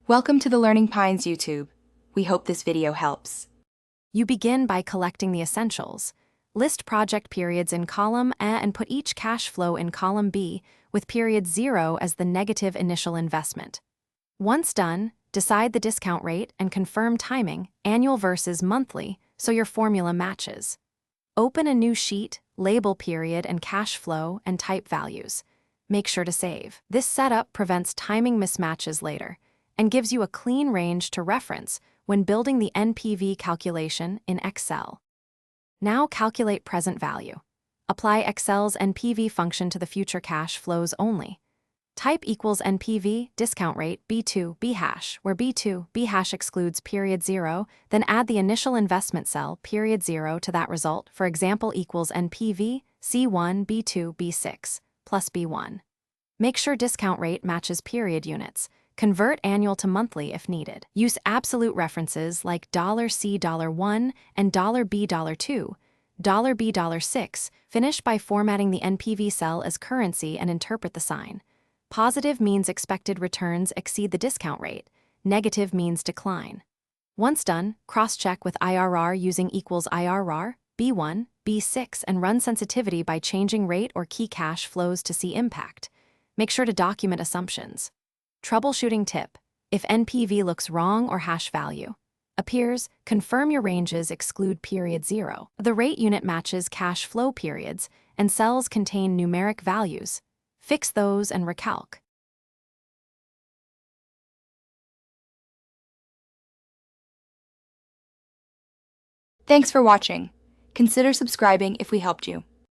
Welcome to the Learning Pines YouTube. We hope this video helps. You begin by collecting the essentials. List project periods in column A and put each cash flow in column B, with period 0 as the negative initial investment. Once done, decide the discount rate and confirm timing, annual versus monthly, so your formula matches. Open a new sheet, label period and cash flow, and type values. Make sure to save. This setup prevents timing mismatches later and gives you a clean range to reference when building the NPV calculation in Excel. Now calculate present value. Apply Excel's NPV function to the future cash flows only. Type equals NPV, discount rate, B2, B hash, where B2, B hash excludes period 0, then add the initial investment cell, period 0, to that result, for example equals NPV, C1, B2, B6, plus B1. Make sure discount rate matches period units. Convert annual to monthly if needed. Use absolute references like $C $1 and $B $2, $B $6. Finish by formatting the NPV cell as currency and interpret the sign. Positive means expected returns exceed the discount rate. Negative means decline. Once done, cross-check with IRR using equals IRR, B1, B6, and run sensitivity by changing rate or key cash flows to see impact. Make sure to document assumptions. Troubleshooting tip: if NPV looks wrong or hash value appears, confirm your ranges exclude period 0. The rate unit matches cash flow periods, and cells contain numeric values. Fix those and recalc. Thanks for watching. Consider subscribing if we helped you.